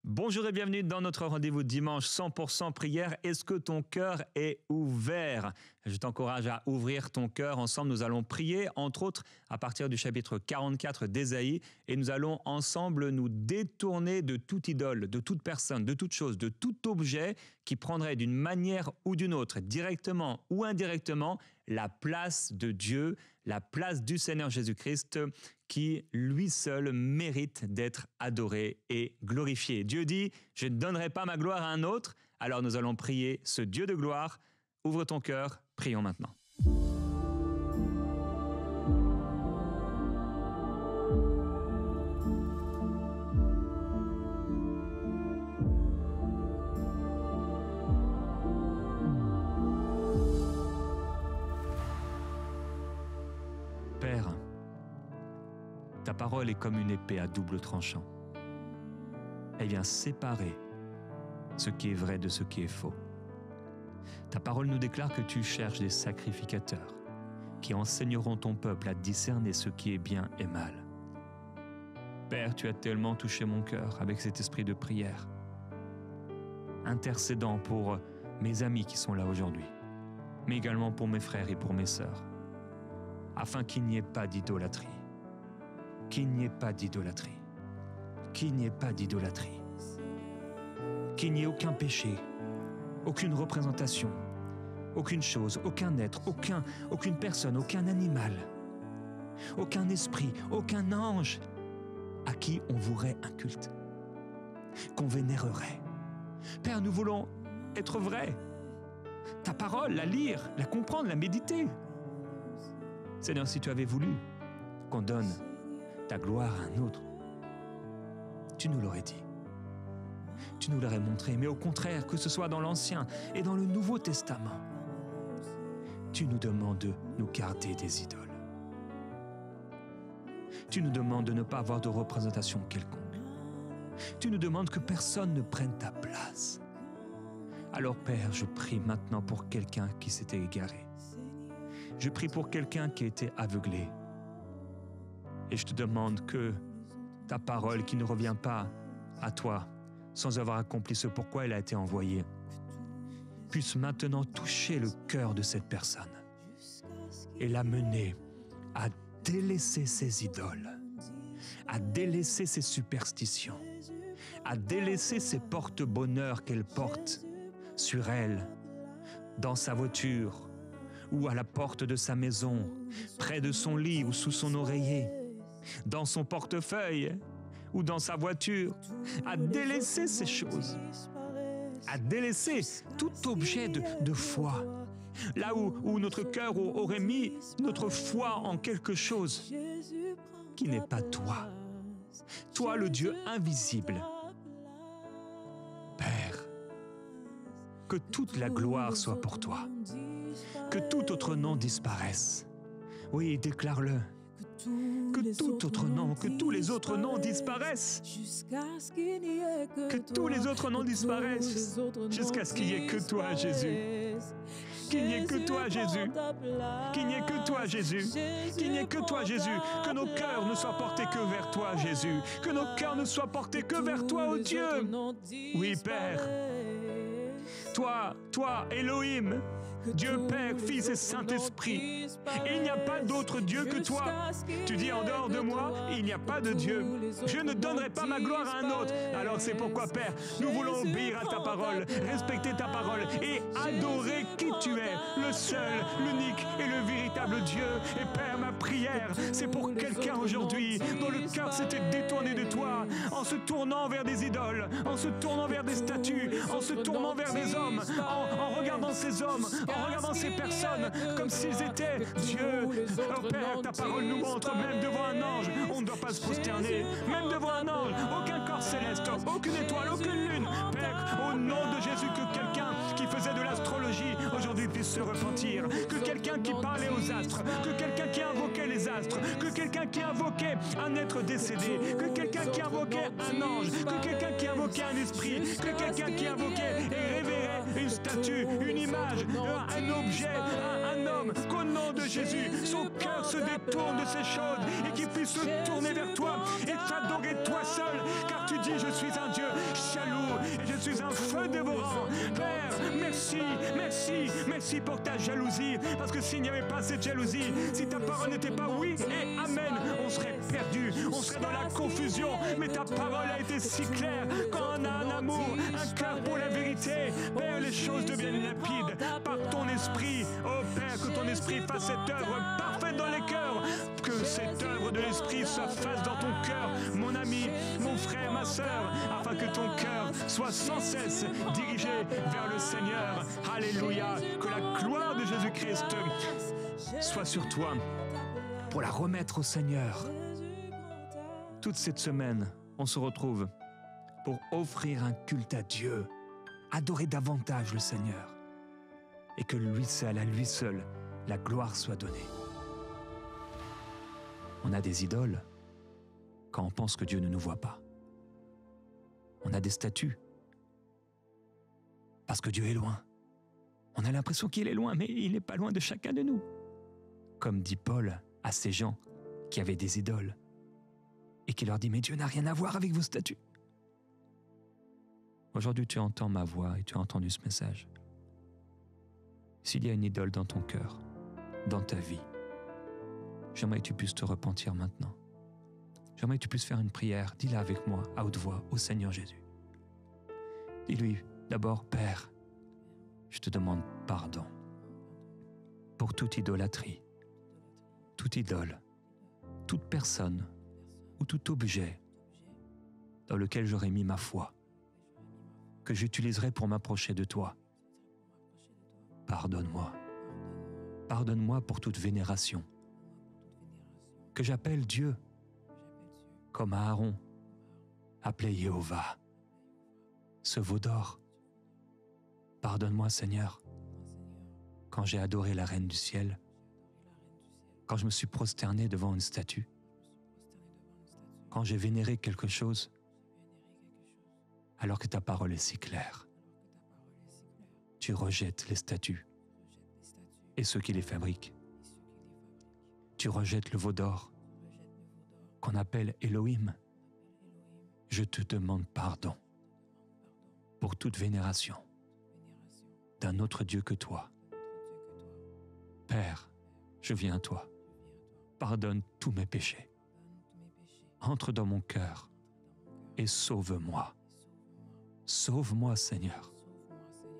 Bonjour et bienvenue dans notre rendez-vous dimanche 100% prière. Est-ce que ton cœur est ouvert? Je t'encourage à ouvrir ton cœur. Ensemble, nous allons prier, entre autres, à partir du chapitre 44 d'Ésaïe. Et nous allons ensemble nous détourner de toute idole, de toute personne, de toute chose, de tout objet qui prendrait d'une manière ou d'une autre, directement ou indirectement, la place de Dieu, la place du Seigneur Jésus-Christ, qui lui seul mérite d'être adoré et glorifié. Dieu dit, je ne donnerai pas ma gloire à un autre, alors nous allons prier ce Dieu de gloire. Ouvre ton cœur, prions maintenant. Père, ta parole est comme une épée à double tranchant. Elle vient séparer ce qui est vrai de ce qui est faux. Ta parole nous déclare que tu cherches des sacrificateurs qui enseigneront ton peuple à discerner ce qui est bien et mal. Père, tu as tellement touché mon cœur avec cet esprit de prière, intercédant pour mes amis qui sont là aujourd'hui, mais également pour mes frères et pour mes sœurs, afin qu'il n'y ait pas d'idolâtrie. Qu'il n'y ait pas d'idolâtrie. Qu'il n'y ait pas d'idolâtrie. Qu'il n'y ait aucun péché, aucune représentation, aucune chose, aucun être, aucune personne, aucun animal, aucun esprit, aucun ange à qui on vouerait un culte, qu'on vénérerait. Père, nous voulons être vrais. Ta parole, la lire, la comprendre, la méditer. Seigneur, si tu avais voulu qu'on donne ta gloire à un autre, tu nous l'aurais dit. Tu nous l'aurais montré, mais au contraire, que ce soit dans l'Ancien et dans le Nouveau Testament, tu nous demandes de nous garder des idoles. Tu nous demandes de ne pas avoir de représentation quelconque. Tu nous demandes que personne ne prenne ta place. Alors Père, je prie maintenant pour quelqu'un qui s'était égaré. Je prie pour quelqu'un qui a été aveuglé. Et je te demande que ta parole qui ne revient pas à toi sans avoir accompli ce pourquoi elle a été envoyée puisse maintenant toucher le cœur de cette personne et l'amener à délaisser ses idoles, à délaisser ses superstitions, à délaisser ses porte-bonheur qu'elle porte sur elle, dans sa voiture, ou à la porte de sa maison, près de son lit ou sous son oreiller, dans son portefeuille ou dans sa voiture, à délaisser ces choses, à délaisser tout objet de foi, là où notre cœur aurait mis notre foi en quelque chose qui n'est pas toi. Toi, le Dieu invisible. Père, que toute la gloire soit pour toi. Que tout autre nom disparaisse. Oui, déclare-le. Que tout autre nom, que tous les autres noms disparaissent. Que tous les autres noms disparaissent jusqu'à ce qu'il n'y ait que toi, Jésus. Qu'il n'y ait que toi, Jésus. Qu'il n'y ait que toi, Jésus. Qu'il n'y ait que toi, Jésus. Que nos cœurs ne soient portés que vers toi, Jésus. Que nos cœurs ne soient portés que vers toi, ô Dieu. Oui, Père. Toi, Elohim, Dieu Père, Fils et Saint-Esprit. Il n'y a pas d'autre Dieu que toi. Tu dis en dehors de moi, il n'y a pas de Dieu. Je ne donnerai pas ma gloire à un autre. Alors c'est pourquoi, Père, nous voulons obéir à ta parole, respecter ta parole et adorer qui tu es, le seul, l'unique et le véritable Dieu. Et Père, ma prière, c'est pour quelqu'un aujourd'hui dont le cœur s'était détourné de toi, en se tournant vers des idoles, en se tournant vers des statues, en se tournant vers des hommes, en regardant ces hommes, en regardant ces personnes comme s'ils étaient Dieu. Oh Père, ta parole nous montre, même devant un ange, on ne doit pas se prosterner. Même devant un ange, aucun corps céleste, aucune étoile, aucune lune. Père, au nom de Jésus, que quelqu'un qui faisait de l'astrologie aujourd'hui puisse se repentir. Que quelqu'un qui parlait aux astres, que quelqu'un qui invoquait les astres, que quelqu'un qui invoquait un être décédé, que quelqu'un qui invoquait un ange, que quelqu'un qui invoquait un esprit, que quelqu'un qui invoquait et révérait une statue, une image, un objet, un homme, qu'au nom de Jésus, son cœur se détourne de ces choses et qu'il puisse se tourner vers toi et t'adorer toi seul, car tu dis, je suis un Dieu dévorant. Père, merci, merci, merci pour ta jalousie, parce que s'il n'y avait pas cette jalousie, si ta parole n'était pas oui et amen, on serait perdu, on serait dans la confusion, mais ta parole a été si claire. Quand on a un amour, un cœur pour la vérité, Père, les choses deviennent limpides par ton esprit. Oh Père, que ton esprit fasse cette œuvre parfaite dans les cœurs, que cette œuvre de l'esprit se fasse dans ton cœur, mon ami, mon frère, ma sœur, afin que ton cœur soit sans cesse dirigé vers le Seigneur. Alléluia, que la gloire de Jésus-Christ soit sur toi pour la remettre au Seigneur. Toute cette semaine, on se retrouve pour offrir un culte à Dieu, adorer davantage le Seigneur, et que lui seul, à lui seul, la gloire soit donnée. On a des idoles quand on pense que Dieu ne nous voit pas. On a des statues parce que Dieu est loin. On a l'impression qu'il est loin, mais il n'est pas loin de chacun de nous. Comme dit Paul à ces gens qui avaient des idoles et qui leur dit « Mais Dieu n'a rien à voir avec vos statues ». Aujourd'hui, tu entends ma voix et tu as entendu ce message. S'il y a une idole dans ton cœur, dans ta vie, j'aimerais que tu puisses te repentir maintenant. J'aimerais que tu puisses faire une prière. Dis-la avec moi, à haute voix, au Seigneur Jésus. Dis-lui d'abord, Père, je te demande pardon pour toute idolâtrie, toute idole, toute personne ou tout objet dans lequel j'aurais mis ma foi, que j'utiliserai pour m'approcher de toi. Pardonne-moi. Pardonne-moi pour toute vénération que j'appelle Dieu, comme Aaron appelait Jéhovah, ce veau d'or. Pardonne-moi, Seigneur, quand j'ai adoré la Reine du ciel, quand je me suis prosterné devant une statue, quand j'ai vénéré quelque chose, alors que ta parole est si claire. Tu rejettes les statues et ceux qui les fabriquent. Tu rejettes le veau d'or qu'on appelle Elohim. Je te demande pardon pour toute vénération d'un autre Dieu que toi. Père, je viens à toi. Pardonne tous mes péchés. Entre dans mon cœur et sauve-moi. Sauve-moi, Seigneur,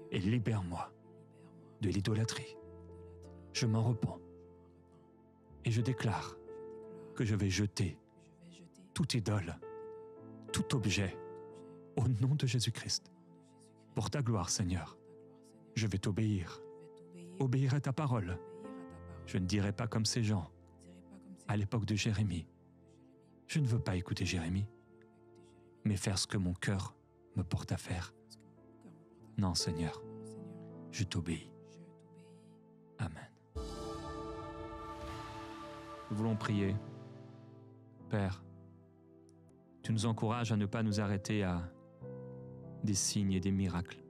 et libère-moi de l'idolâtrie. Je m'en repens et je déclare que je vais jeter toute idole, tout objet au nom de Jésus-Christ. Pour ta gloire, Seigneur, je vais t'obéir, obéir à ta parole. Je ne dirai pas comme ces gens à l'époque de Jérémie. Je ne veux pas écouter Jérémie, mais faire ce que mon cœur me porte à faire. Non, Seigneur, je t'obéis. Amen. Nous voulons prier. Père, tu nous encourages à ne pas nous arrêter à des signes et des miracles,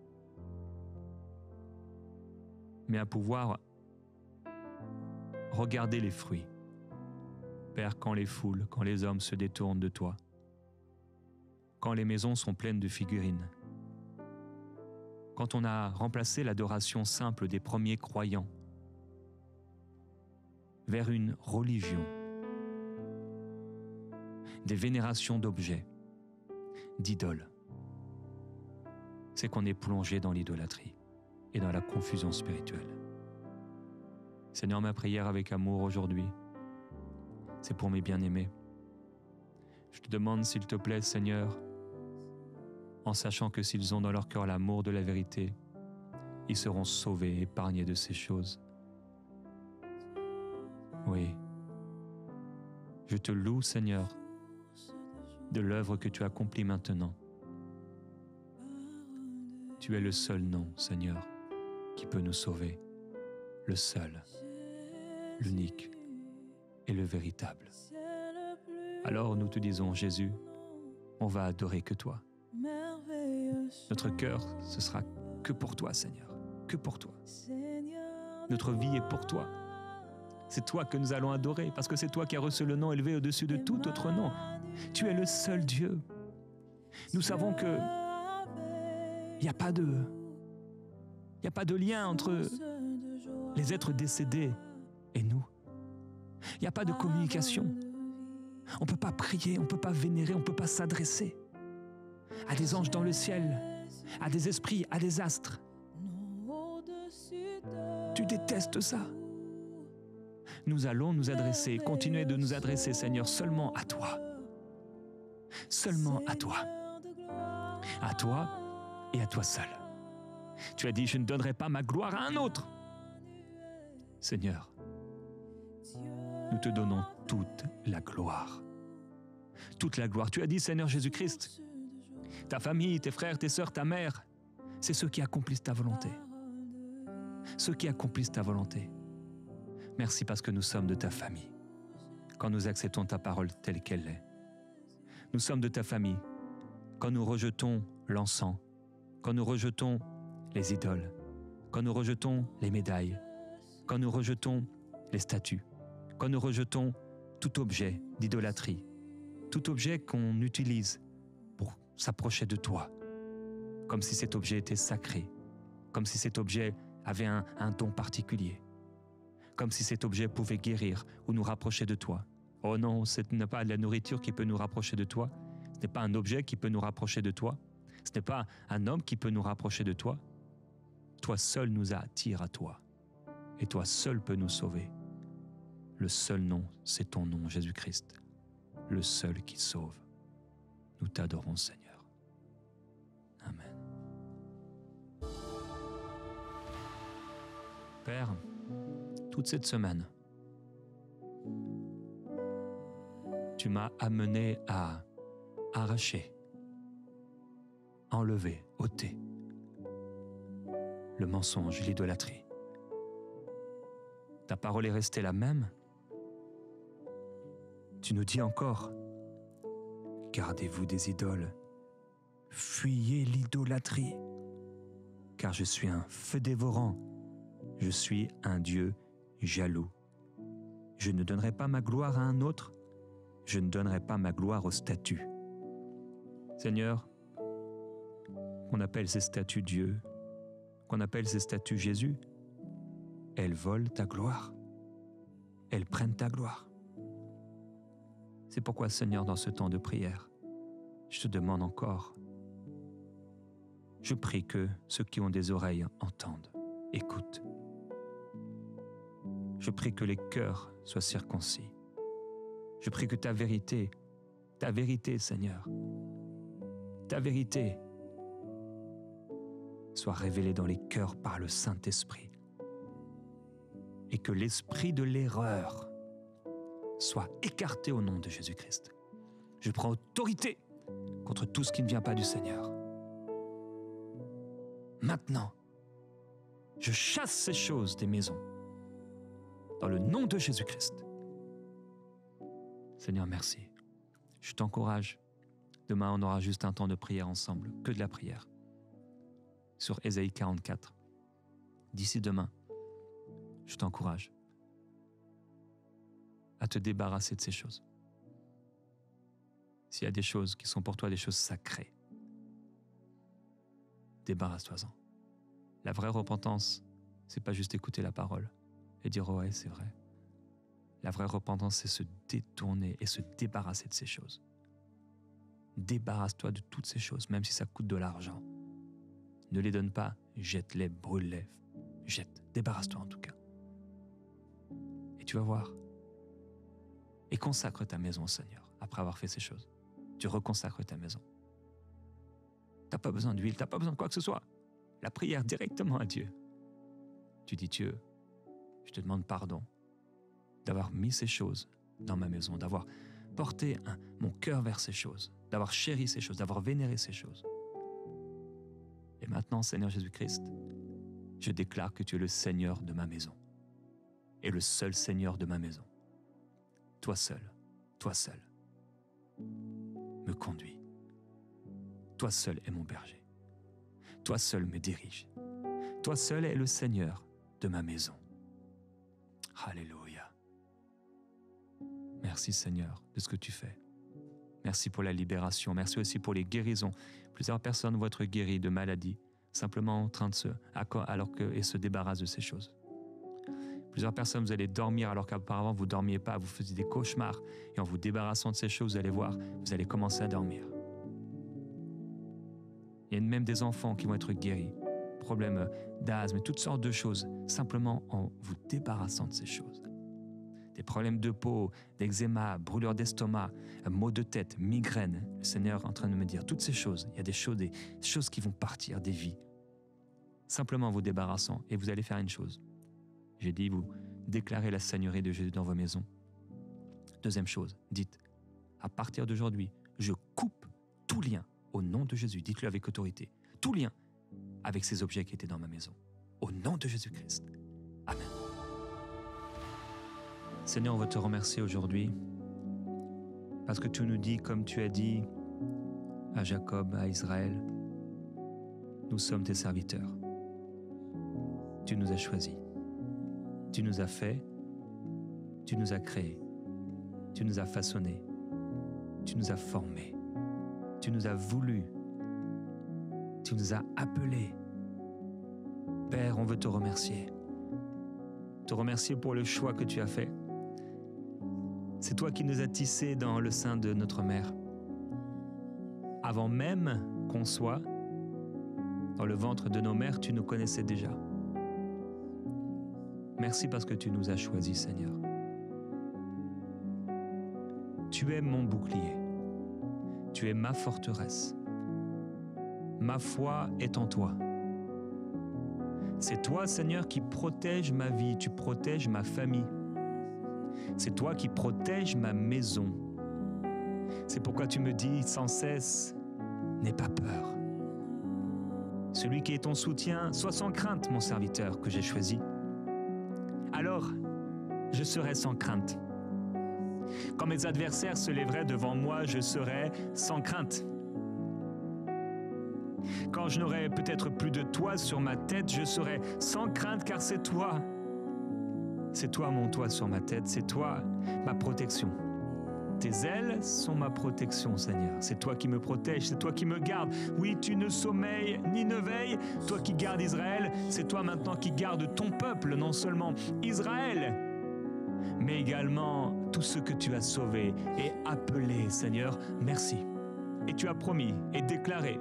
mais à pouvoir regarder les fruits. Père, quand les foules, quand les hommes se détournent de toi, quand les maisons sont pleines de figurines, quand on a remplacé l'adoration simple des premiers croyants vers une religion, des vénérations d'objets, d'idoles, c'est qu'on est plongé dans l'idolâtrie et dans la confusion spirituelle. Seigneur, ma prière avec amour aujourd'hui, c'est pour mes bien-aimés. Je te demande, s'il te plaît, Seigneur, en sachant que s'ils ont dans leur cœur l'amour de la vérité, ils seront sauvés, épargnés de ces choses. Oui, je te loue, Seigneur, de l'œuvre que tu accomplis maintenant. Tu es le seul nom, Seigneur, qui peut nous sauver, le seul, l'unique et le véritable. Alors nous te disons, Jésus, on va adorer que toi. Notre cœur, ce sera que pour toi, Seigneur, que pour toi. Notre vie est pour toi. C'est toi que nous allons adorer, parce que c'est toi qui as reçu le nom élevé au-dessus de tout autre nom. Tu es le seul Dieu. Nous savons que Il n'y a pas de lien entre les êtres décédés et nous. Il n'y a pas de communication. On ne peut pas prier, on ne peut pas vénérer, on ne peut pas s'adresser à des anges dans le ciel, à des esprits, à des astres. Tu détestes ça. Nous allons nous adresser, continuer de nous adresser, Seigneur, seulement à toi. Seulement à toi. À toi et à toi seul. Tu as dit, je ne donnerai pas ma gloire à un autre. Seigneur, nous te donnons toute la gloire. Toute la gloire. Tu as dit, Seigneur Jésus-Christ, ta famille, tes frères, tes sœurs, ta mère, c'est ceux qui accomplissent ta volonté. Ceux qui accomplissent ta volonté. Merci parce que nous sommes de ta famille. Quand nous acceptons ta parole telle qu'elle est. Nous sommes de ta famille. Quand nous rejetons l'encens, quand nous rejetons les idoles, quand nous rejetons les médailles, quand nous rejetons les statues, quand nous rejetons tout objet d'idolâtrie, tout objet qu'on utilise pour s'approcher de toi, comme si cet objet était sacré, comme si cet objet avait un don particulier, comme si cet objet pouvait guérir ou nous rapprocher de toi. Oh non, ce n'est pas la nourriture qui peut nous rapprocher de toi, ce n'est pas un objet qui peut nous rapprocher de toi, ce n'est pas un homme qui peut nous rapprocher de toi. Toi seul nous attire à toi, et toi seul peux nous sauver. Le seul nom, c'est ton nom, Jésus-Christ, le seul qui sauve. Nous t'adorons, Seigneur. Amen. Père, toute cette semaine, tu m'as amené à arracher, enlever, ôter le mensonge, l'idolâtrie. Ta parole est restée la même. Tu nous dis encore, gardez-vous des idoles, fuyez l'idolâtrie, car je suis un feu dévorant, je suis un Dieu jaloux. Je ne donnerai pas ma gloire à un autre, je ne donnerai pas ma gloire aux statues. Seigneur, qu'on appelle ces statues Dieu, qu'on appelle ces statues Jésus, elles volent ta gloire, elles prennent ta gloire. C'est pourquoi, Seigneur, dans ce temps de prière, je te demande encore, je prie que ceux qui ont des oreilles entendent, écoutent. Je prie que les cœurs soient circoncis. Je prie que ta vérité, Seigneur, ta vérité soit révélée dans les cœurs par le Saint-Esprit et que l'esprit de l'erreur soit écarté au nom de Jésus-Christ. Je prends autorité contre tout ce qui ne vient pas du Seigneur. Maintenant, je chasse ces choses des maisons dans le nom de Jésus-Christ. Seigneur, merci. Je t'encourage. Demain, on aura juste un temps de prière ensemble, que de la prière, sur Ésaïe 44. D'ici demain, je t'encourage à te débarrasser de ces choses. S'il y a des choses qui sont pour toi des choses sacrées, débarrasse-toi-en. La vraie repentance, c'est pas juste écouter la parole et dire « ouais, c'est vrai ». La vraie repentance, c'est se détourner et se débarrasser de ces choses. Débarrasse-toi de toutes ces choses, même si ça coûte de l'argent. Ne les donne pas, jette-les, brûle-les, jette. Débarrasse-toi en tout cas. Et tu vas voir. Et consacre ta maison au Seigneur après avoir fait ces choses. Tu reconsacres ta maison. Tu n'as pas besoin d'huile, tu n'as pas besoin de quoi que ce soit. La prière directement à Dieu. Tu dis Dieu, je te demande pardon d'avoir mis ces choses dans ma maison, d'avoir porté mon cœur vers ces choses, d'avoir chéri ces choses, d'avoir vénéré ces choses. Et maintenant, Seigneur Jésus-Christ, je déclare que tu es le Seigneur de ma maison et le seul Seigneur de ma maison. Toi seul me conduis. Toi seul es mon berger. Toi seul me dirige. Toi seul es le Seigneur de ma maison. Alléluia. Merci Seigneur de ce que tu fais. Merci pour la libération. Merci aussi pour les guérisons. Plusieurs personnes vont être guéries de maladies, simplement en train de se débarrasse de ces choses. Plusieurs personnes, vous allez dormir alors qu'auparavant vous ne dormiez pas, vous faisiez des cauchemars. Et en vous débarrassant de ces choses, vous allez voir, vous allez commencer à dormir. Il y a même des enfants qui vont être guéris. Problèmes d'asthme, toutes sortes de choses, simplement en vous débarrassant de ces choses. Des problèmes de peau, d'eczéma, brûlures d'estomac, maux de tête, migraines. Le Seigneur est en train de me dire toutes ces choses. Il y a des choses qui vont partir, des vies. Simplement en vous débarrassant. Et vous allez faire une chose. J'ai dit, vous déclarez la seigneurie de Jésus dans vos maisons. Deuxième chose, dites, à partir d'aujourd'hui, je coupe tout lien au nom de Jésus. Dites-le avec autorité. Tout lien avec ces objets qui étaient dans ma maison. Au nom de Jésus-Christ. Amen. Seigneur, on veut te remercier aujourd'hui parce que tu nous dis, comme tu as dit à Jacob, à Israël, nous sommes tes serviteurs. Tu nous as choisis. Tu nous as fait, tu nous as créés, tu nous as façonnés, tu nous as formés, tu nous as voulu, tu nous as appelés. Père, on veut te remercier. Te remercier pour le choix que tu as fait. C'est toi qui nous as tissés dans le sein de notre mère. Avant même qu'on soit dans le ventre de nos mères, tu nous connaissais déjà. Merci parce que tu nous as choisis, Seigneur. Tu es mon bouclier. Tu es ma forteresse. Ma foi est en toi. C'est toi, Seigneur, qui protège ma vie, tu protèges ma famille. C'est toi qui protèges ma maison. C'est pourquoi tu me dis sans cesse, n'aie pas peur. Celui qui est ton soutien, sois sans crainte, mon serviteur que j'ai choisi. Alors, je serai sans crainte. Quand mes adversaires se lèveraient devant moi, je serai sans crainte. Quand je n'aurai peut-être plus de toit sur ma tête, je serai sans crainte car c'est toi. C'est toi mon toit sur ma tête, c'est toi ma protection. Tes ailes sont ma protection, Seigneur. C'est toi qui me protèges, c'est toi qui me gardes. Oui, tu ne sommeilles ni ne veilles. Toi qui gardes Israël, c'est toi maintenant qui gardes ton peuple, non seulement Israël, mais également tous ceux que tu as sauvés et appelés, Seigneur. Merci. Et tu as promis et déclaré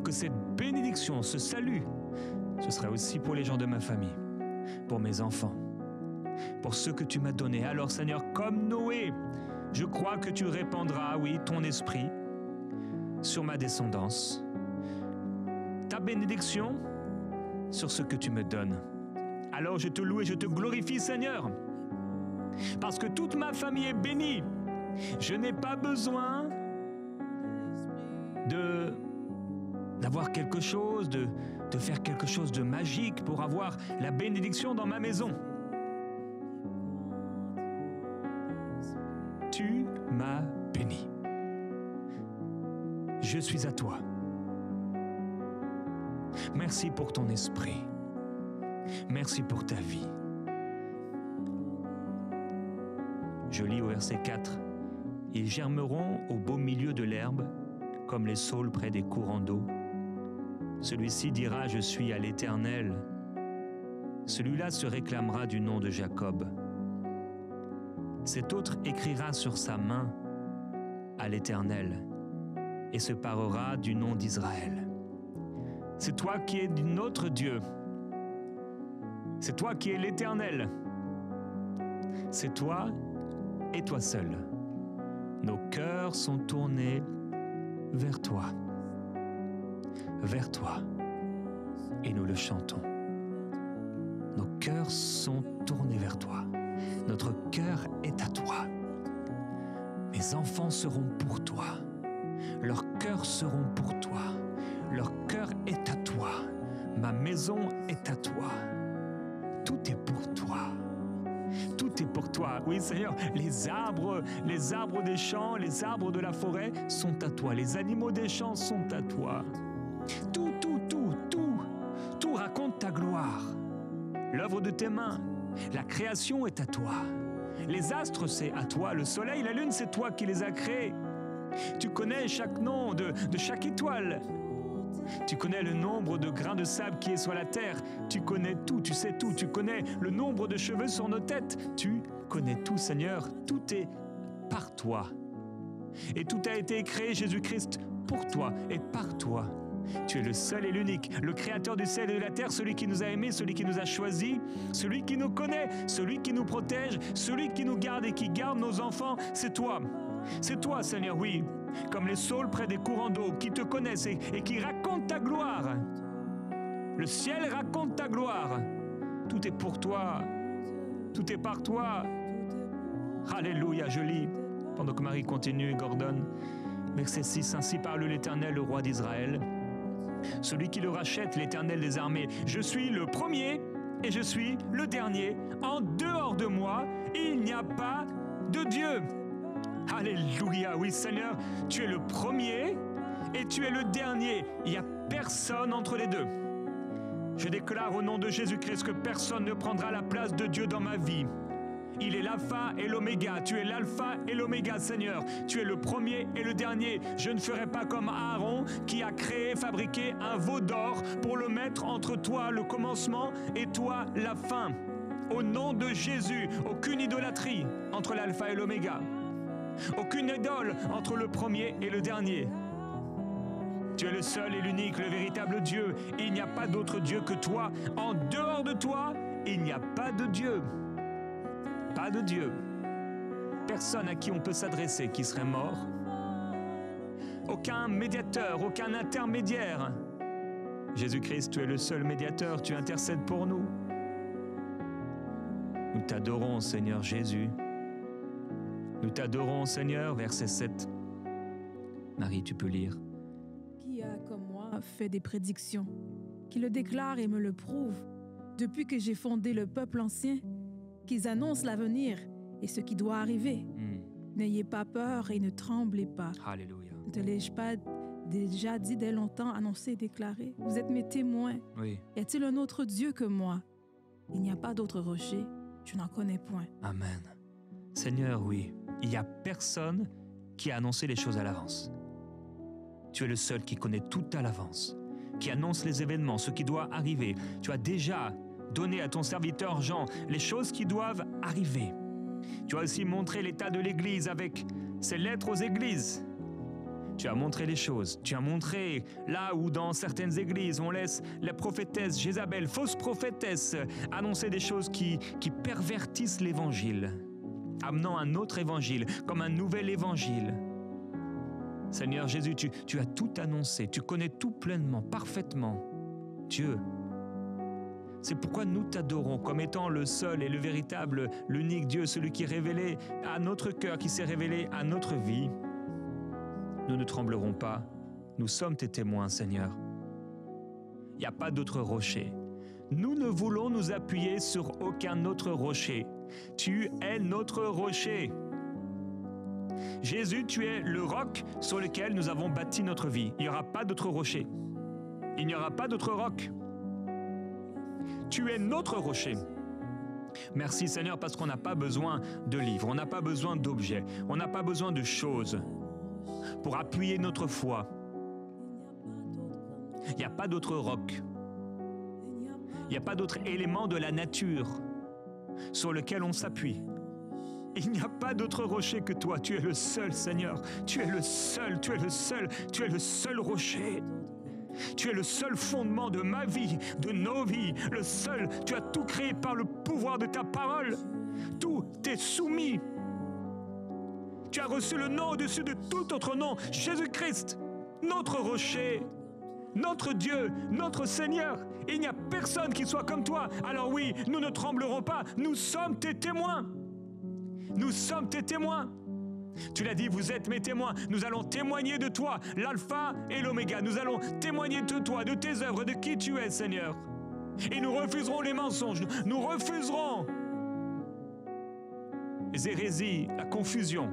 que cette bénédiction, ce salut, ce serait aussi pour les gens de ma famille, pour mes enfants, pour ceux que tu m'as donnés. Alors, Seigneur, comme Noé, je crois que tu répandras, oui, ton esprit sur ma descendance, ta bénédiction sur ce que tu me donnes. Alors je te loue et je te glorifie, Seigneur, parce que toute ma famille est bénie. Je n'ai pas besoin d'avoir quelque chose, de faire quelque chose de magique pour avoir la bénédiction dans ma maison. Tu m'as béni. Je suis à toi. Merci pour ton esprit. Merci pour ta vie. Je lis au verset 4. Ils germeront au beau milieu de l'herbe, comme les saules près des courants d'eau. Celui-ci dira, je suis à l'Éternel. Celui-là se réclamera du nom de Jacob. Cet autre écrira sur sa main à l'Éternel et se parera du nom d'Israël. C'est toi qui es notre Dieu. C'est toi qui es l'Éternel. C'est toi et toi seul. Nos cœurs sont tournés vers toi. Vers toi. Et nous le chantons. Nos cœurs sont tournés vers toi. Notre cœur est à toi. Mes enfants seront pour toi. Leurs cœurs seront pour toi. Leur cœur est à toi. Ma maison est à toi. Tout est pour toi. Tout est pour toi. Oui, Seigneur, les arbres des champs, les arbres de la forêt sont à toi. Les animaux des champs sont à toi. Tout raconte ta gloire. L'œuvre de tes mains, la création est à toi. Les astres, c'est à toi. Le soleil, la lune, c'est toi qui les as créés. Tu connais chaque nom de chaque étoile. Tu connais le nombre de grains de sable qui est sur la terre. Tu connais tout, tu sais tout. Tu connais le nombre de cheveux sur nos têtes. Tu connais tout, Seigneur. Tout est par toi. Et tout a été créé, Jésus-Christ, pour toi et par toi. Tu es le seul et l'unique, le créateur du ciel et de la terre, celui qui nous a aimés, celui qui nous a choisis, celui qui nous connaît, celui qui nous protège, celui qui nous garde et qui garde nos enfants. C'est toi. C'est toi, Seigneur, oui. Comme les saules près des courants d'eau, qui te connaissent et qui racontent ta gloire. Le ciel raconte ta gloire. Tout est pour toi. Tout est par toi. Alléluia, je lis. Pendant que Marie continue, Gordon. Verset 6, ainsi parle l'Éternel, le roi d'Israël. Celui qui le rachète, l'Éternel des armées. Je suis le premier et je suis le dernier. En dehors de moi, il n'y a pas de Dieu. Alléluia, oui Seigneur, tu es le premier et tu es le dernier. Il n'y a personne entre les deux. Je déclare au nom de Jésus-Christ que personne ne prendra la place de Dieu dans ma vie. Il est l'alpha et l'oméga. Tu es l'alpha et l'oméga, Seigneur. Tu es le premier et le dernier. Je ne ferai pas comme Aaron qui a créé, fabriqué un veau d'or pour le mettre entre toi, le commencement, et toi, la fin. Au nom de Jésus, aucune idolâtrie entre l'alpha et l'oméga. Aucune idole entre le premier et le dernier. Tu es le seul et l'unique, le véritable Dieu. Il n'y a pas d'autre Dieu que toi. En dehors de toi, il n'y a pas de Dieu. Pas de Dieu. Personne à qui on peut s'adresser qui serait mort. Aucun médiateur, aucun intermédiaire. Jésus-Christ, tu es le seul médiateur, tu intercèdes pour nous. Nous t'adorons, Seigneur Jésus. Nous t'adorons, Seigneur, verset 7. Marie, tu peux lire. Qui a, comme moi, fait des prédictions, qui le déclare et me le prouve, depuis que j'ai fondé le peuple ancien, qu'ils annoncent l'avenir et ce qui doit arriver. N'ayez pas peur et ne tremblez pas. Alléluia. Ne te l'ai-je pas déjà dit dès longtemps, annoncé et déclaré? Vous êtes mes témoins. Oui. Y a-t-il un autre Dieu que moi? Il n'y a pas d'autre rocher. Je n'en connais point. Amen. Seigneur, oui, il n'y a personne qui a annoncé les choses à l'avance. Tu es le seul qui connaît tout à l'avance, qui annonce les événements, ce qui doit arriver. Tu as déjà donné à ton serviteur Jean les choses qui doivent arriver. Tu as aussi montré l'état de l'Église avec ces lettres aux églises. Tu as montré les choses. Tu as montré là où dans certaines églises on laisse la prophétesse Jézabel, fausse prophétesse, annoncer des choses qui pervertissent l'évangile, amenant un autre évangile comme un nouvel évangile. Seigneur Jésus, tu as tout annoncé. Tu connais tout pleinement, parfaitement. Dieu. C'est pourquoi nous t'adorons comme étant le seul et le véritable, l'unique Dieu, celui qui est révélé à notre cœur, qui s'est révélé à notre vie. Nous ne tremblerons pas. Nous sommes tes témoins, Seigneur. Il n'y a pas d'autre rocher. Nous ne voulons nous appuyer sur aucun autre rocher. Tu es notre rocher. Jésus, tu es le roc sur lequel nous avons bâti notre vie. Il n'y aura pas d'autre rocher. Il n'y aura pas d'autre roc. Tu es notre rocher. Merci Seigneur parce qu'on n'a pas besoin de livres, on n'a pas besoin d'objets, on n'a pas besoin de choses pour appuyer notre foi. Il n'y a pas d'autre roc. Il n'y a pas d'autre élément de la nature sur lequel on s'appuie. Il n'y a pas d'autre rocher que toi. Tu es le seul, Seigneur. Tu es le seul, tu es le seul, tu es le seul rocher. Tu es le seul fondement de ma vie, de nos vies, le seul. Tu as tout créé par le pouvoir de ta parole. Tout est soumis. Tu as reçu le nom au-dessus de tout autre nom, Jésus-Christ, notre rocher, notre Dieu, notre Seigneur. Il n'y a personne qui soit comme toi. Alors oui, nous ne tremblerons pas. Nous sommes tes témoins. Nous sommes tes témoins. Tu l'as dit, vous êtes mes témoins. Nous allons témoigner de toi, l'alpha et l'oméga. Nous allons témoigner de toi, de tes œuvres, de qui tu es, Seigneur. Et nous refuserons les mensonges. Nous refuserons les hérésies, la confusion.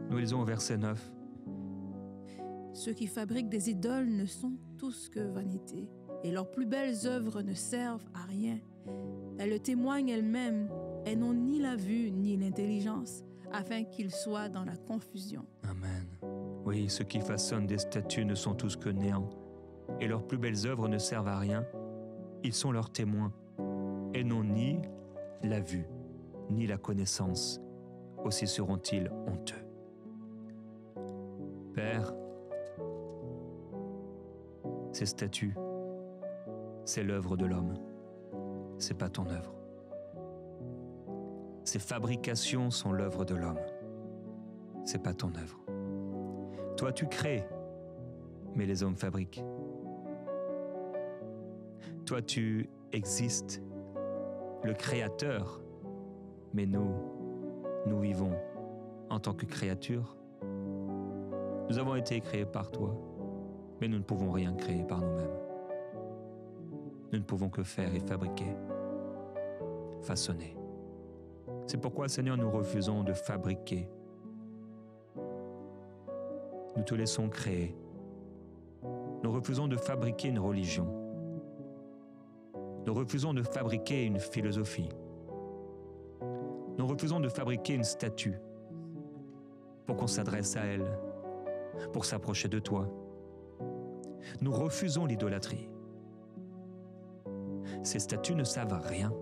Nous lisons au verset 9. Ceux qui fabriquent des idoles ne sont tous que vanité, et leurs plus belles œuvres ne servent à rien. Elles le témoignent elles-mêmes. Elles n'ont ni la vue ni l'intelligence, afin qu'ils soient dans la confusion. Amen. Oui, ceux qui façonnent des statues ne sont tous que néants, et leurs plus belles œuvres ne servent à rien. Ils sont leurs témoins, et n'ont ni la vue, ni la connaissance. Aussi seront-ils honteux. Père, ces statues, c'est l'œuvre de l'homme, c'est pas ton œuvre. Ces fabrications sont l'œuvre de l'homme, c'est pas ton œuvre. Toi, tu crées, mais les hommes fabriquent. Toi, tu existes, le Créateur, mais nous vivons en tant que créatures. Nous avons été créés par toi, mais nous ne pouvons rien créer par nous-mêmes. Nous ne pouvons que faire et fabriquer, façonner. C'est pourquoi, Seigneur, nous refusons de fabriquer. Nous te laissons créer. Nous refusons de fabriquer une religion. Nous refusons de fabriquer une philosophie. Nous refusons de fabriquer une statue pour qu'on s'adresse à elle, pour s'approcher de toi. Nous refusons l'idolâtrie. Ces statues ne savent rien.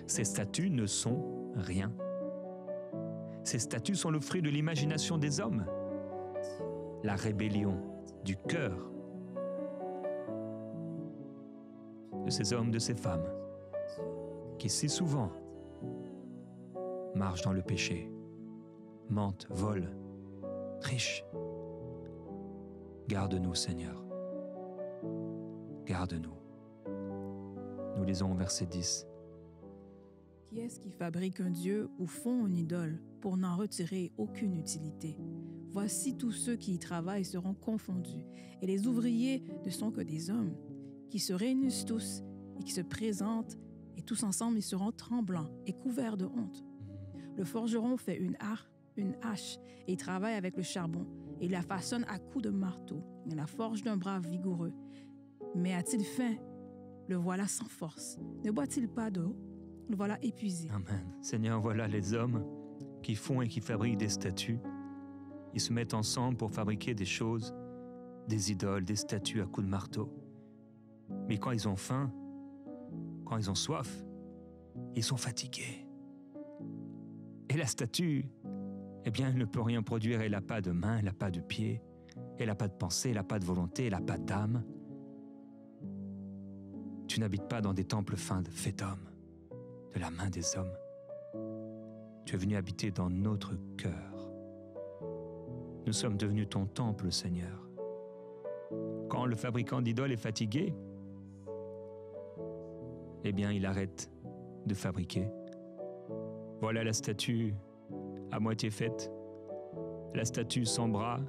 Ces statues ne sont rien. Ces statues sont le fruit de l'imagination des hommes. La rébellion du cœur de ces hommes, de ces femmes, qui si souvent marchent dans le péché, mentent, volent, trichent. Garde-nous, Seigneur. Garde-nous. Nous lisons au verset 10. Qui est-ce qui fabrique un dieu ou font une idole pour n'en retirer aucune utilité? Voici tous ceux qui y travaillent seront confondus, et les ouvriers ne sont que des hommes, qui se réunissent tous et qui se présentent, et tous ensemble ils seront tremblants et couverts de honte. Le forgeron fait une hache, et il travaille avec le charbon, et il la façonne à coups de marteau, et la forge d'un bras vigoureux. Mais a-t-il faim? Le voilà sans force. Ne boit-il pas d'eau? Le voilà épuisé. Amen. Seigneur, voilà les hommes qui font et qui fabriquent des statues. Ils se mettent ensemble pour fabriquer des choses, des idoles, des statues à coups de marteau. Mais quand ils ont faim, quand ils ont soif, ils sont fatigués. Et la statue, eh bien, elle ne peut rien produire. Elle n'a pas de main, elle n'a pas de pied, elle n'a pas de pensée, elle n'a pas de volonté, elle n'a pas d'âme. Tu n'habites pas dans des temples faits d'hommes, de la main des hommes. Tu es venu habiter dans notre cœur. Nous sommes devenus ton temple, Seigneur. Quand le fabricant d'idoles est fatigué, eh bien, il arrête de fabriquer. Voilà la statue à moitié faite, la statue sans bras,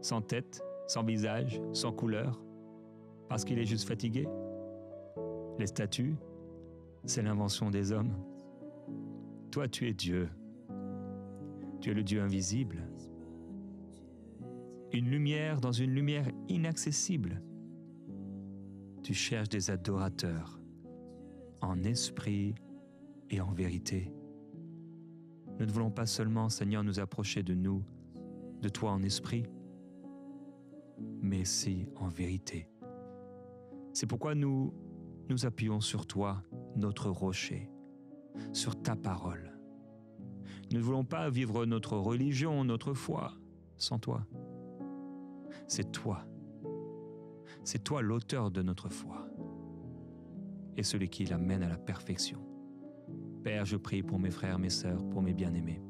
sans tête, sans visage, sans couleur, parce qu'il est juste fatigué. Les statues, c'est l'invention des hommes. Toi, tu es Dieu. Tu es le Dieu invisible. Une lumière dans une lumière inaccessible. Tu cherches des adorateurs en esprit et en vérité. Nous ne voulons pas seulement, Seigneur, nous approcher de toi en esprit, mais aussi en vérité. C'est pourquoi nous appuyons sur toi, notre rocher, sur ta parole. Nous ne voulons pas vivre notre religion, notre foi, sans toi. C'est toi. C'est toi l'auteur de notre foi et celui qui l'amène à la perfection. Père, je prie pour mes frères, mes sœurs, pour mes bien-aimés.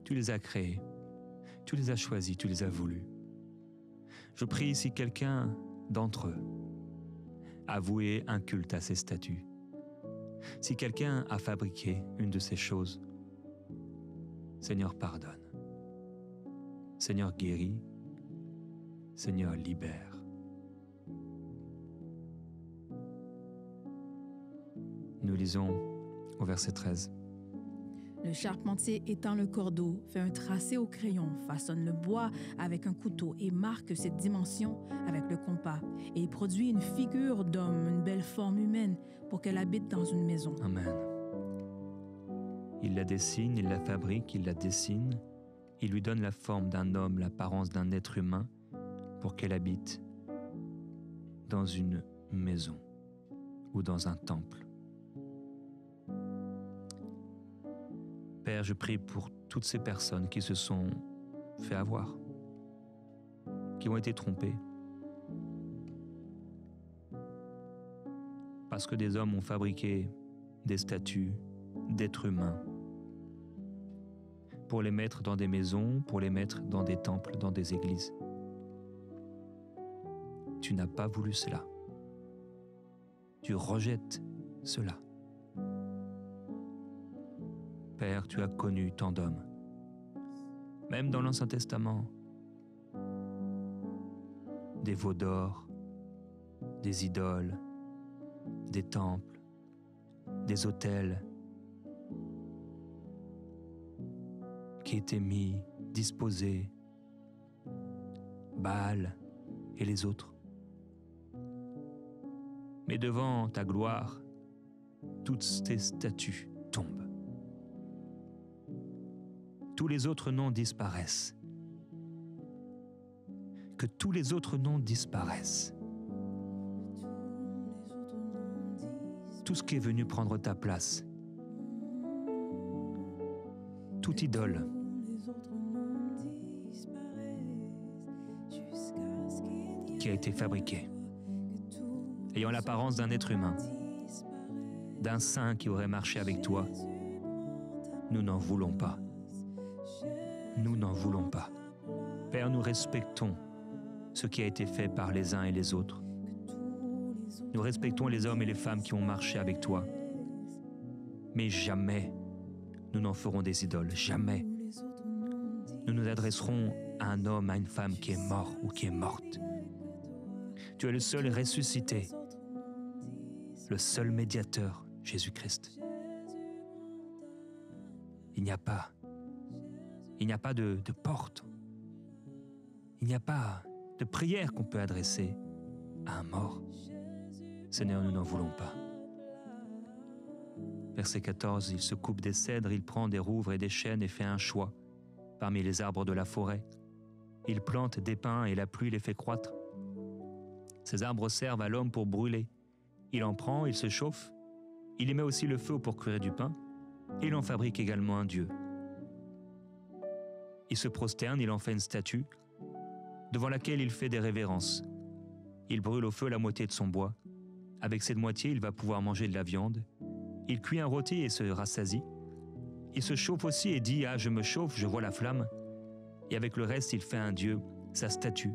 Tu les as créés, tu les as choisis, tu les as voulus. Je prie si quelqu'un d'entre eux a voué un culte à ces statues, si quelqu'un a fabriqué une de ces choses, Seigneur, pardonne. Seigneur, guéris. Seigneur, libère. Nous lisons au verset 13. Le charpentier étend le cordeau, fait un tracé au crayon, façonne le bois avec un couteau et marque ses dimensions avec le compas. Et il produit une figure d'homme, une belle forme humaine, pour qu'elle habite dans une maison. Amen. Il la dessine, il la fabrique, il la dessine, il lui donne la forme d'un homme, l'apparence d'un être humain, pour qu'elle habite dans une maison ou dans un temple. Père, je prie pour toutes ces personnes qui se sont fait avoir, qui ont été trompées, parce que des hommes ont fabriqué des statues d'êtres humains pour les mettre dans des maisons, pour les mettre dans des temples, dans des églises. Tu n'as pas voulu cela. Tu rejettes cela. Père, tu as connu tant d'hommes, même dans l'Ancien Testament, des veaux d'or, des idoles, des temples, des autels qui étaient mis, disposés, Baal et les autres. Mais devant ta gloire, toutes ces statues tombent. Tous les autres noms disparaissent. Que tous les autres noms disparaissent. Tout ce qui est venu prendre ta place, toute idole, qui a été fabriquée, ayant l'apparence d'un être humain, d'un saint qui aurait marché avec toi, nous n'en voulons pas. Nous n'en voulons pas. Père, nous respectons ce qui a été fait par les uns et les autres. Nous respectons les hommes et les femmes qui ont marché avec toi. Mais jamais nous n'en ferons des idoles. Jamais nous nous adresserons à un homme, à une femme qui est mort ou qui est morte. Tu es le seul ressuscité, le seul médiateur, Jésus-Christ. Il n'y a pas de porte. Il n'y a pas de prière qu'on peut adresser à un mort. Seigneur, nous n'en voulons pas. Verset 14, il se coupe des cèdres, il prend des rouvres et des chênes et fait un choix parmi les arbres de la forêt. Il plante des pins et la pluie les fait croître. Ces arbres servent à l'homme pour brûler. Il en prend, il se chauffe. Il y met aussi le feu pour cuire du pain. Il en fabrique également un dieu. Il se prosterne, il en fait une statue, devant laquelle il fait des révérences. Il brûle au feu la moitié de son bois. Avec cette moitié, il va pouvoir manger de la viande. Il cuit un rôti et se rassasie. Il se chauffe aussi et dit « Ah, je me chauffe, je vois la flamme ». Et avec le reste, il fait un dieu, sa statue.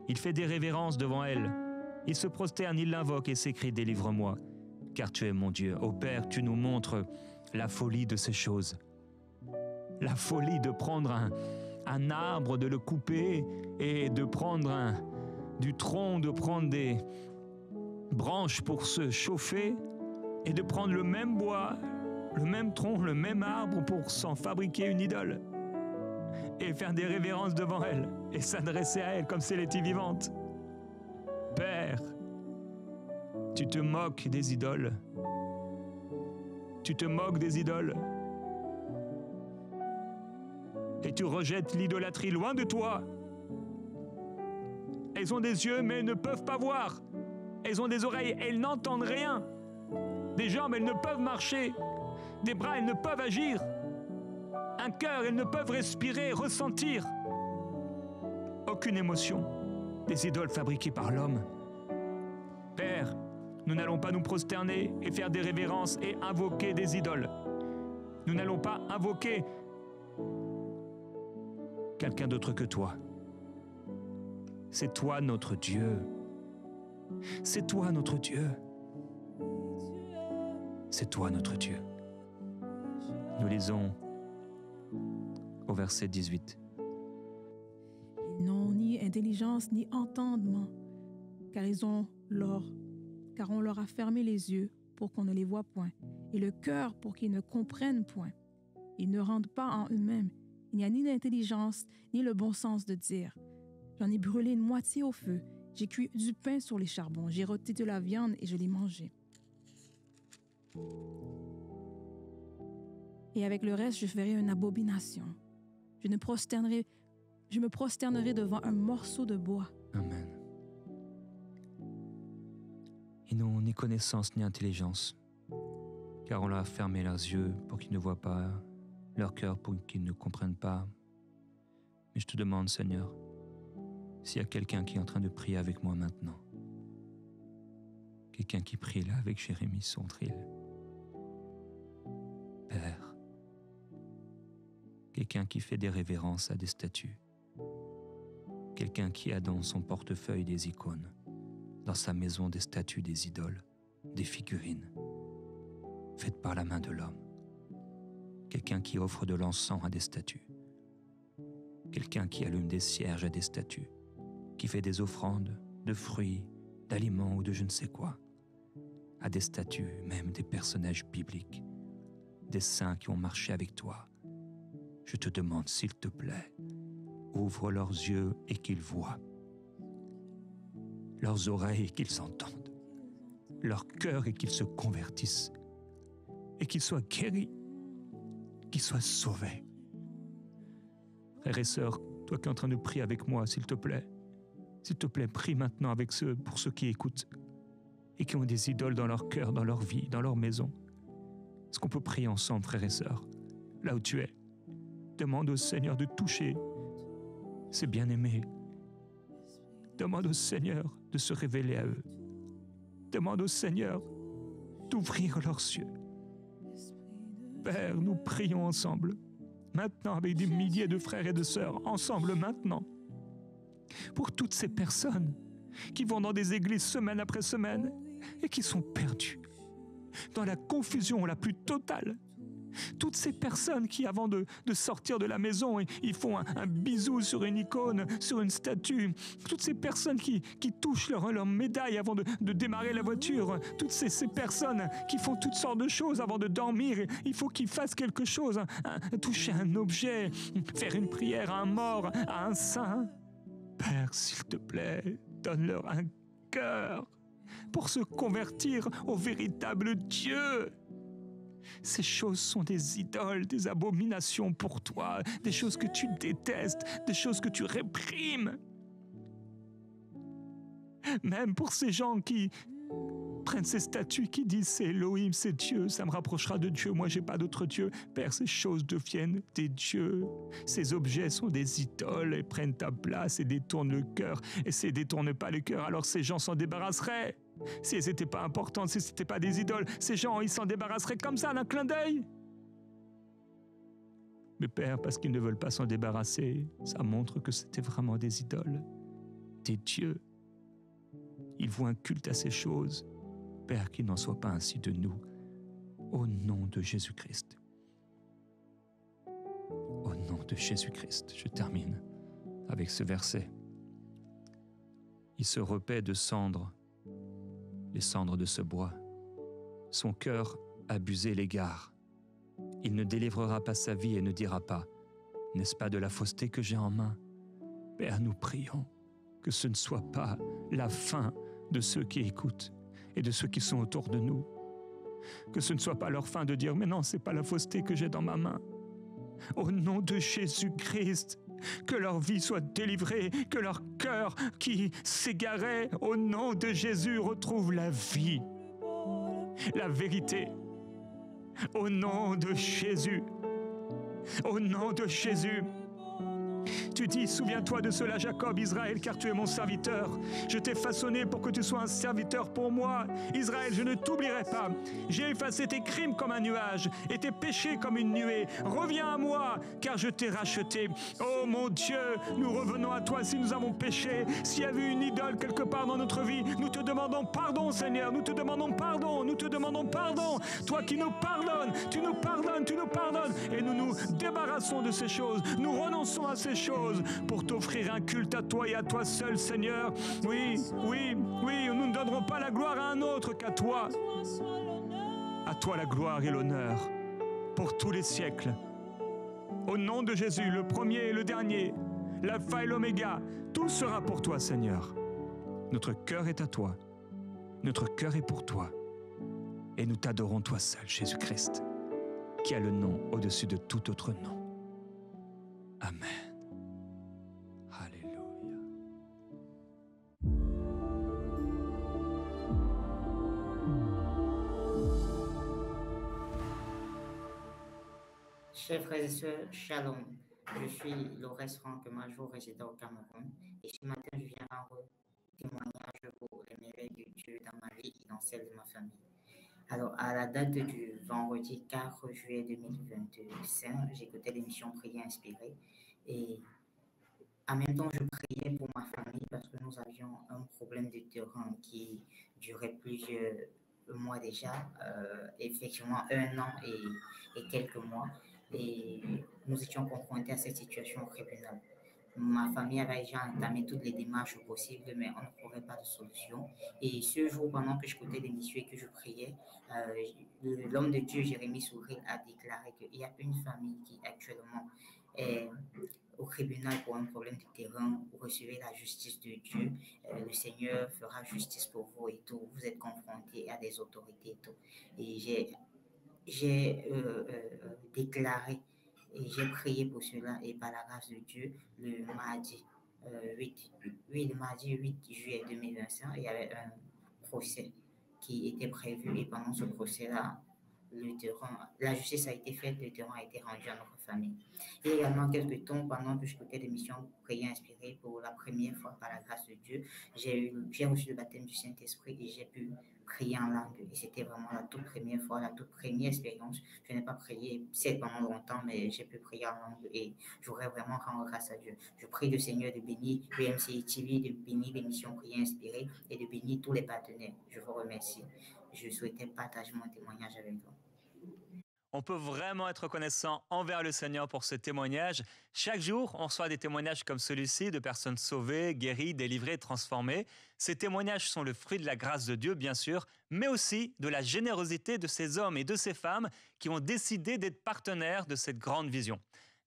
Il fait des révérences devant elle. Il se prosterne, il l'invoque et s'écrie « Délivre-moi, car tu es mon Dieu ». Ô Père, tu nous montres la folie de ces choses. La folie de prendre un arbre, de le couper et de prendre du tronc, de prendre des branches pour se chauffer et de prendre le même bois, le même tronc, le même arbre pour s'en fabriquer une idole et faire des révérences devant elle et s'adresser à elle comme si elle était vivante. Père, tu te moques des idoles. Tu te moques des idoles. Et tu rejettes l'idolâtrie loin de toi. Elles ont des yeux, mais elles ne peuvent pas voir. Elles ont des oreilles, elles n'entendent rien. Des jambes, elles ne peuvent marcher. Des bras, elles ne peuvent agir. Un cœur, elles ne peuvent respirer, ressentir. Aucune émotion. Des idoles fabriquées par l'homme. Père, nous n'allons pas nous prosterner et faire des révérences et invoquer des idoles. Nous n'allons pas invoquer quelqu'un d'autre que toi. C'est toi notre Dieu. C'est toi notre Dieu. C'est toi notre Dieu. Nous lisons au verset 18. Ils n'ont ni intelligence ni entendement, car on leur a fermé les yeux pour qu'on ne les voie point, et le cœur pour qu'ils ne comprennent point. Ils ne rentrent pas en eux-mêmes. Il n'y a ni l'intelligence, ni le bon sens de dire. J'en ai brûlé une moitié au feu. J'ai cuit du pain sur les charbons. J'ai rôti de la viande et je l'ai mangée. Et avec le reste, je ferai une abomination. Je me prosternerai devant un morceau de bois. Amen. Ils n'ont ni connaissance ni intelligence, car on leur a fermé leurs yeux pour qu'ils ne voient pas, leur cœur pour qu'ils ne comprennent pas. Mais je te demande, Seigneur, s'il y a quelqu'un qui est en train de prier avec moi maintenant, quelqu'un qui prie là avec Jérémie Sondril, Père, quelqu'un qui fait des révérences à des statues, quelqu'un qui a dans son portefeuille des icônes, dans sa maison des statues, des idoles, des figurines, faites par la main de l'homme, quelqu'un qui offre de l'encens à des statues, quelqu'un qui allume des cierges à des statues, qui fait des offrandes de fruits, d'aliments ou de je ne sais quoi, à des statues, même des personnages bibliques, des saints qui ont marché avec toi. Je te demande, s'il te plaît, ouvre leurs yeux et qu'ils voient, leurs oreilles et qu'ils entendent, leur cœur et qu'ils se convertissent, et qu'ils soient guéris, qu'ils soient sauvés. Frères et sœurs, toi qui es en train de prier avec moi, s'il te plaît, prie maintenant pour ceux qui écoutent et qui ont des idoles dans leur cœur, dans leur vie, dans leur maison. Est-ce qu'on peut prier ensemble, frères et sœurs, là où tu es? Demande au Seigneur de toucher ses bien-aimés. Demande au Seigneur de se révéler à eux. Demande au Seigneur d'ouvrir leurs yeux. Père, nous prions ensemble, maintenant avec des milliers de frères et de sœurs, ensemble maintenant, pour toutes ces personnes qui vont dans des églises semaine après semaine et qui sont perdues, dans la confusion la plus totale. Toutes ces personnes qui, avant de sortir de la maison, ils font un bisou sur une icône, sur une statue. Toutes ces personnes qui touchent leur médaille avant de démarrer la voiture. Toutes ces personnes qui font toutes sortes de choses avant de dormir. Il faut qu'ils fassent quelque chose, toucher un objet, faire une prière à un mort, à un saint. Père, s'il te plaît, donne-leur un cœur pour se convertir au véritable Dieu. Ces choses sont des idoles, des abominations pour toi, des choses que tu détestes, des choses que tu réprimes. Même pour ces gens qui prennent ces statues, qui disent c'est Elohim, c'est Dieu, ça me rapprochera de Dieu, moi j'ai pas d'autre Dieu. Père, ces choses deviennent des dieux. Ces objets sont des idoles et prennent ta place et détournent le cœur. Et s'ils ne détournent pas le cœur, alors ces gens s'en débarrasseraient. Si elles n'étaient pas importantes, si ce n'étaient pas des idoles, ces gens, ils s'en débarrasseraient comme ça, d'un clin d'œil. Mais Père, parce qu'ils ne veulent pas s'en débarrasser, ça montre que c'était vraiment des idoles, des dieux. Ils vouent un culte à ces choses. Père, qu'il n'en soit pas ainsi de nous, au nom de Jésus-Christ. Au nom de Jésus-Christ, je termine avec ce verset. Il se repaît de cendres, les cendres de ce bois. Son cœur abusé l'égare. Il ne délivrera pas sa vie et ne dira pas « N'est-ce pas de la fausseté que j'ai en main ?» Père, nous prions que ce ne soit pas la fin de ceux qui écoutent et de ceux qui sont autour de nous. Que ce ne soit pas leur fin de dire « Mais non, ce n'est pas la fausseté que j'ai dans ma main. » Au nom de Jésus-Christ, que leur vie soit délivrée, que leur cœur qui s'égarait au nom de Jésus retrouve la vie, la vérité. Au nom de Jésus, au nom de Jésus. Tu dis, souviens-toi de cela, Jacob, Israël, car tu es mon serviteur. Je t'ai façonné pour que tu sois un serviteur pour moi. Israël, je ne t'oublierai pas. J'ai effacé tes crimes comme un nuage et tes péchés comme une nuée. Reviens à moi, car je t'ai racheté. Oh mon Dieu, nous revenons à toi si nous avons péché. S'il y a eu une idole quelque part dans notre vie, nous te demandons pardon, Seigneur. Nous te demandons pardon, nous te demandons pardon. Toi qui nous pardonnes, tu nous pardonnes, tu nous pardonnes. Et nous nous débarrassons de ces choses. Nous renonçons à ces choses pour t'offrir un culte à toi et à toi seul, Seigneur. Oui, nous ne donnerons pas la gloire à un autre qu'à toi. À toi la gloire et l'honneur pour tous les siècles. Au nom de Jésus, le premier et le dernier, l'alpha et l'oméga, tout sera pour toi, Seigneur. Notre cœur est à toi. Notre cœur est pour toi. Et nous t'adorons toi seul, Jésus-Christ, qui a le nom au-dessus de tout autre nom. Amen. Alléluia. Chers frères et sœurs, shalom. Je suis Laurès Franck Major, résident au Cameroun. Et ce matin, je viens rendre témoignage pour les merveilles de Dieu dans ma vie et dans celle de ma famille. Alors, à la date du vendredi 4 juillet 2025, j'écoutais l'émission Prière inspirée. Et en même temps, je priais pour ma famille parce que nous avions un problème de terrain qui durait plusieurs mois déjà, effectivement 1 an et quelques mois. Et nous étions confrontés à cette situation au tribunal. Ma famille avait déjà entamé toutes les démarches possibles, mais on ne trouvait pas de solution. Et ce jour, pendant que j'écoutais l'émission et que je priais, l'homme de Dieu, Jérémie Souril, a déclaré qu'il y a une famille qui actuellement est au tribunal pour un problème de terrain. Vous recevez la justice de Dieu, le Seigneur fera justice pour vous et tout. Vous êtes confrontés à des autorités et tout. Et j'ai déclaré et j'ai prié pour cela et par la grâce de Dieu, le mardi 8 juillet 2025, il y avait un procès qui était prévu et pendant ce procès-là, la justice a été faite, le terrain a été rendu à notre famille. Et également, quelques temps, pendant que j'écoutais l'émission Prière inspirée, pour la première fois, par la grâce de Dieu, j'ai reçu le baptême du Saint-Esprit et j'ai pu prier en langue. Et c'était vraiment la toute première fois, la toute première expérience. Je n'ai pas prié pendant longtemps, mais j'ai pu prier en langue et je voudrais vraiment rendre grâce à Dieu. Je prie le Seigneur de bénir UMCI TV, de bénir l'émission Prière inspirée et de bénir tous les partenaires. Je vous remercie. Je souhaitais partager mon témoignage avec vous. On peut vraiment être reconnaissant envers le Seigneur pour ce témoignage. Chaque jour, on reçoit des témoignages comme celui-ci de personnes sauvées, guéries, délivrées, transformées. Ces témoignages sont le fruit de la grâce de Dieu, bien sûr, mais aussi de la générosité de ces hommes et de ces femmes qui ont décidé d'être partenaires de cette grande vision.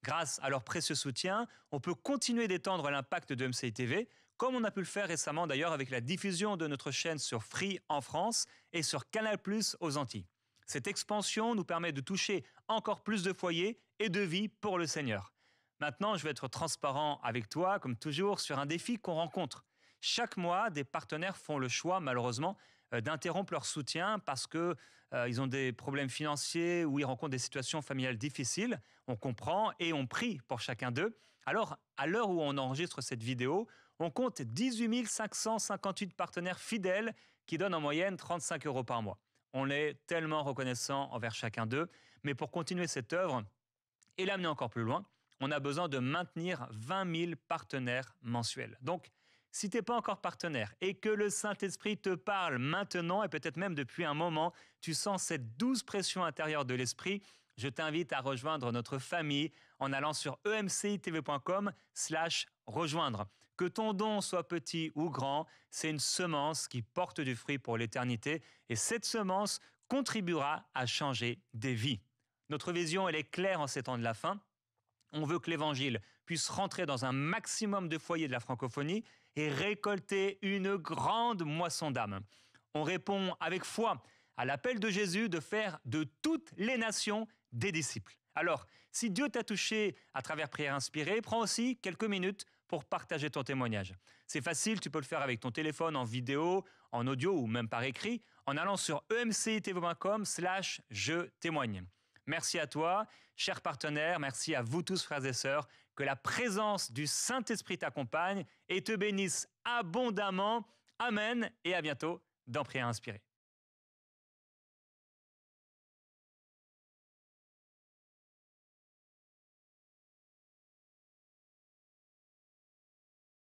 Grâce à leur précieux soutien, on peut continuer d'étendre l'impact de MCI TV, comme on a pu le faire récemment d'ailleurs avec la diffusion de notre chaîne sur Free en France et sur Canal+ aux Antilles. Cette expansion nous permet de toucher encore plus de foyers et de vies pour le Seigneur. Maintenant, je vais être transparent avec toi, comme toujours, sur un défi qu'on rencontre. Chaque mois, des partenaires font le choix, malheureusement, d'interrompre leur soutien parce qu'ils ont des problèmes financiers ou ils rencontrent des situations familiales difficiles. On comprend et on prie pour chacun d'eux. Alors, à l'heure où on enregistre cette vidéo, on compte 18 558 partenaires fidèles qui donnent en moyenne 35 € par mois. On est tellement reconnaissant envers chacun d'eux, mais pour continuer cette œuvre et l'amener encore plus loin, on a besoin de maintenir 20 000 partenaires mensuels. Donc, si tu n'es pas encore partenaire et que le Saint-Esprit te parle maintenant et peut-être même depuis un moment, tu sens cette douce pression intérieure de l'Esprit, je t'invite à rejoindre notre famille en allant sur emcitv.com/rejoindre. Que ton don soit petit ou grand, c'est une semence qui porte du fruit pour l'éternité et cette semence contribuera à changer des vies. Notre vision, elle est claire en ces temps de la fin. On veut que l'Évangile puisse rentrer dans un maximum de foyers de la francophonie et récolter une grande moisson d'âmes. On répond avec foi à l'appel de Jésus de faire de toutes les nations des disciples. Alors, si Dieu t'a touché à travers Prière inspirée, prends aussi quelques minutes pour partager ton témoignage. C'est facile, tu peux le faire avec ton téléphone, en vidéo, en audio ou même par écrit, en allant sur emcitv.com/je témoigne. Merci à toi, chers partenaires, merci à vous tous, frères et sœurs, que la présence du Saint-Esprit t'accompagne et te bénisse abondamment. Amen et à bientôt dans Prière inspirée.